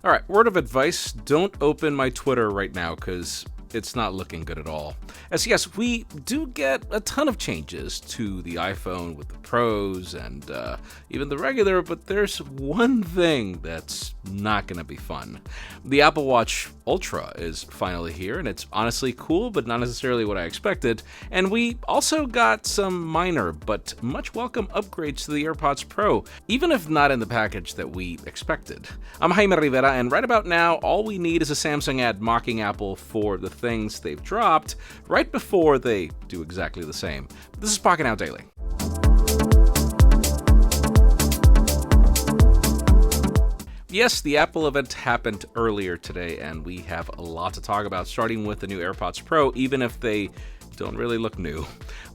All right, word of advice, don't open my Twitter right now because it's not looking good at all. As yes, we do get a ton of changes to the iPhone with the Pros and even the regular, but there's one thing that's not going to be fun. The Apple Watch Ultra is finally here, and it's honestly cool, but not necessarily what I expected. And we also got some minor but much welcome upgrades to the AirPods Pro, even if not in the package that we expected. I'm Jaime Rivera, and right about now, all we need is a Samsung ad mocking Apple for the things they've dropped right before they do exactly the same. This is Pocketnow Daily. Yes, the Apple event happened earlier today, and we have a lot to talk about, starting with the new AirPods Pro, even if they don't really look new.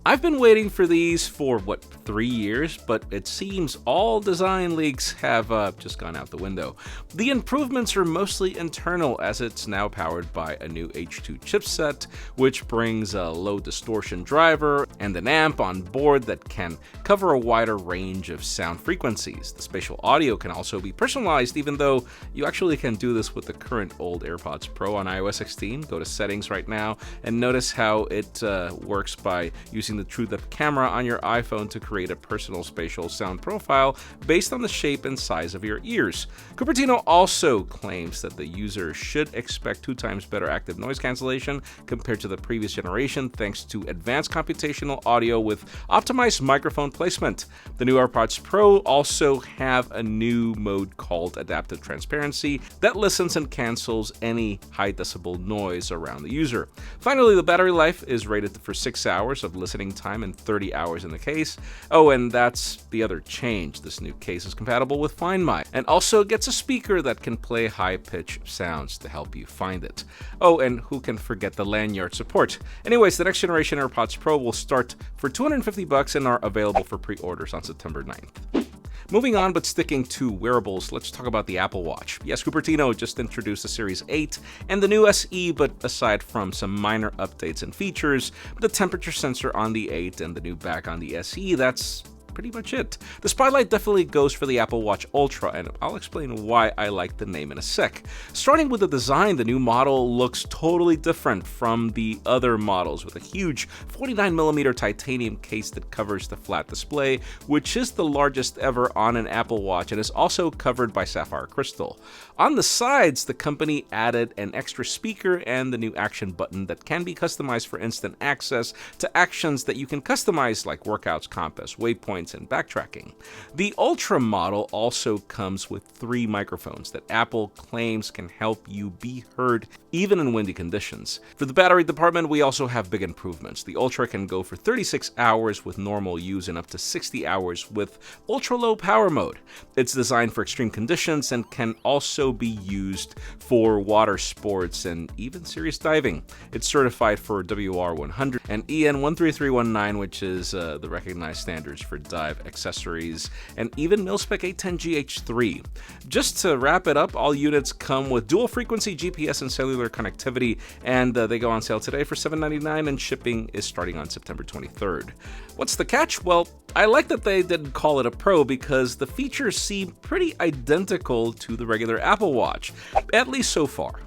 I've been waiting for these for, 3 years, but it seems all design leaks have just gone out the window. The improvements are mostly internal, as it's now powered by a new H2 chipset, which brings a low distortion driver and an amp on board that can cover a wider range of sound frequencies. The spatial audio can also be personalized, even though you actually can do this with the current old AirPods Pro on iOS 16. Go to settings right now and notice how it works by using the TrueDepth camera on your iPhone to create a personal spatial sound profile based on the shape and size of your ears. Cupertino also claims that the user should expect 2 times better active noise cancellation compared to the previous generation thanks to advanced computational audio with optimized microphone placement. The new AirPods Pro also have a new mode called Adaptive Transparency that listens and cancels any high decibel noise around the user. Finally, the battery life is rated for 6 hours of listening time and 30 hours in the case. Oh, and that's the other change. This new case is compatible with Find My and also gets a speaker that can play high-pitched sounds to help you find it. Oh, and who can forget the lanyard support? Anyways, the next generation AirPods Pro will start for $250 and are available for pre-orders on September 9th. Moving on, but sticking to wearables, let's talk about the Apple Watch. Yes, Cupertino just introduced the Series 8 and the new SE, but aside from some minor updates and features, the temperature sensor on the 8 and the new back on the SE, that's pretty much it. The spotlight definitely goes for the Apple Watch Ultra, and I'll explain why I like the name in a sec. Starting with the design, the new model looks totally different from the other models, with a huge 49mm titanium case that covers the flat display, which is the largest ever on an Apple Watch and is also covered by sapphire crystal. On the sides, the company added an extra speaker and the new action button that can be customized for instant access to actions that you can customize like workouts, compass, waypoints, and backtracking. The Ultra model also comes with 3 microphones that Apple claims can help you be heard even in windy conditions. For the battery department, we also have big improvements. The Ultra can go for 36 hours with normal use and up to 60 hours with ultra-low power mode. It's designed for extreme conditions and can also be used for water sports and even serious diving. It's certified for WR100 and EN 13319, which is the recognized standards for dive accessories, and even mil-spec 810GH3. Just to wrap it up, all units come with dual frequency GPS and cellular connectivity, and they go on sale today for $799, and shipping is starting on September 23rd. What's the catch? Well, I like that they didn't call it a Pro because the features seem pretty identical to the regular Apple Watch, at least so far.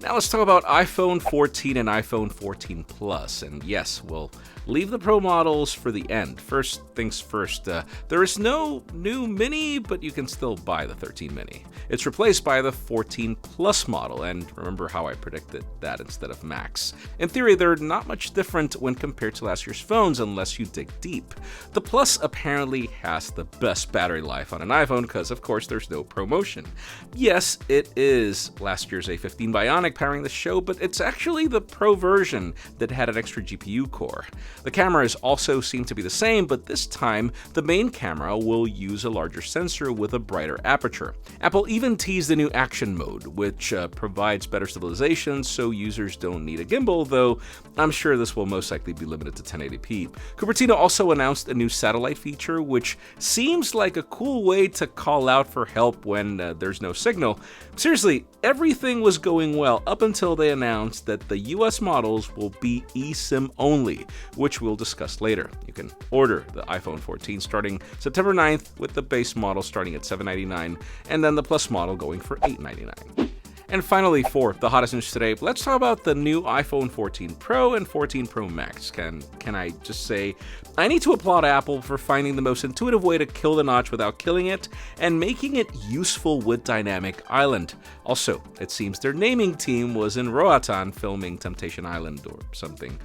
Now let's talk about iPhone 14 and iPhone 14 Plus, and yes, we'll leave the Pro models for the end. First things first, there is no new Mini, but you can still buy the 13 Mini. It's replaced by the 14 Plus model, and remember how I predicted that instead of Max. In theory, they're not much different when compared to last year's phones unless you dig deep. The Plus apparently has the best battery life on an iPhone because, of course, there's no promotion. Yes, it is last year's A15 Bionic powering the show, but it's actually the Pro version that had an extra GPU core. The cameras also seem to be the same, but this time the main camera will use a larger sensor with a brighter aperture. Apple even teased the new action mode, which provides better stabilization so users don't need a gimbal, though I'm sure this will most likely be limited to 1080p. Cupertino also announced a new satellite feature, which seems like a cool way to call out for help when there's no signal. Seriously, everything was going well up until they announce that the US models will be eSIM only, which we'll discuss later. You can order the iPhone 14 starting September 9th, with the base model starting at $799 and then the Plus model going for $899. And finally, for the hottest news today, let's talk about the new iPhone 14 Pro and 14 Pro Max. Can I just say, I need to applaud Apple for finding the most intuitive way to kill the notch without killing it, and making it useful with Dynamic Island. Also, it seems their naming team was in Roatan filming Temptation Island or something.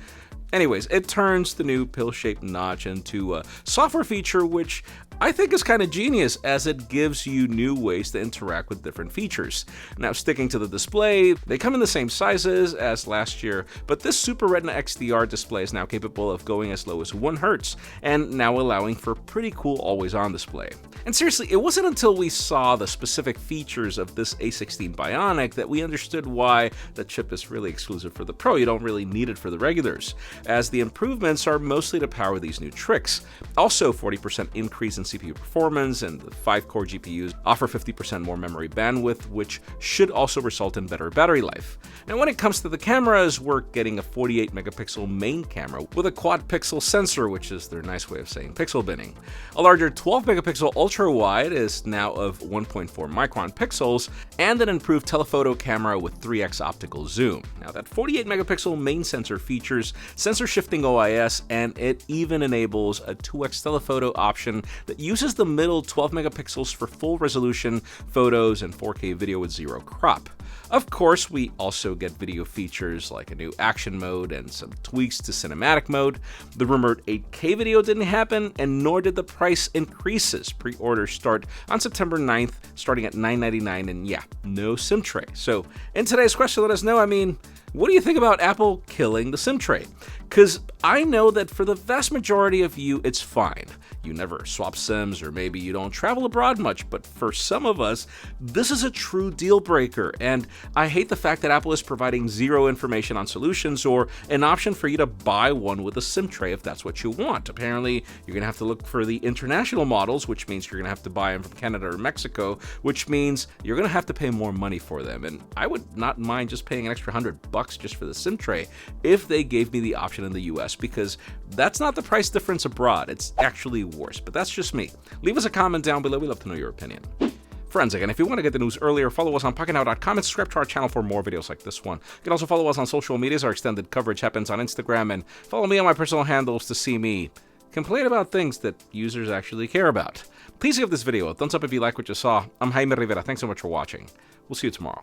Anyways, it turns the new pill-shaped notch into a software feature which I think is kind of genius, as it gives you new ways to interact with different features. Now, sticking to the display, they come in the same sizes as last year, but this Super Retina XDR display is now capable of going as low as 1 Hz, and now allowing for pretty cool always-on display. And seriously, it wasn't until we saw the specific features of this A16 Bionic that we understood why the chip is really exclusive for the Pro. You don't really need it for the regulars, as the improvements are mostly to power these new tricks. Also, 40% increase in CPU performance, and the 5-core GPUs offer 50% more memory bandwidth, which should also result in better battery life. Now, when it comes to the cameras, we're getting a 48 megapixel main camera with a quad pixel sensor, which is their nice way of saying pixel binning. A larger 12 megapixel ultra wide is now of 1.4 micron pixels, and an improved telephoto camera with 3x optical zoom. Now, that 48 megapixel main sensor features sensor shifting OIS, and it even enables a 2x telephoto option that uses the middle 12 megapixels for full resolution photos and 4K video with zero crop. Of course, we also get video features like a new action mode and some tweaks to cinematic mode. The rumored 8K video didn't happen, and nor did the price increases. Pre-orders start on September 9th, starting at $999, and yeah, no SIM tray. So in today's question, let us know, what do you think about Apple killing the SIM tray? Because I know that for the vast majority of you, it's fine. You never swap SIMs, or maybe you don't travel abroad much, but for some of us, this is a true deal breaker, and I hate the fact that Apple is providing zero information on solutions or an option for you to buy one with a SIM tray if that's what you want. Apparently, you're going to have to look for the international models, which means you're going to have to buy them from Canada or Mexico, which means you're going to have to pay more money for them, and I would not mind just paying an extra $100 just for the SIM tray if they gave me the option in the US, because that's not the price difference abroad. It's actually worse, but that's just me. Leave us a comment down below. We'd love to know your opinion. Friends, again, if you want to get the news earlier, follow us on Pocketnow.com and subscribe to our channel for more videos like this one. You can also follow us on social medias. Our extended coverage happens on Instagram, and follow me on my personal handles to see me complain about things that users actually care about. Please give this video a thumbs up if you like what you saw. I'm Jaime Rivera. Thanks so much for watching. We'll see you tomorrow.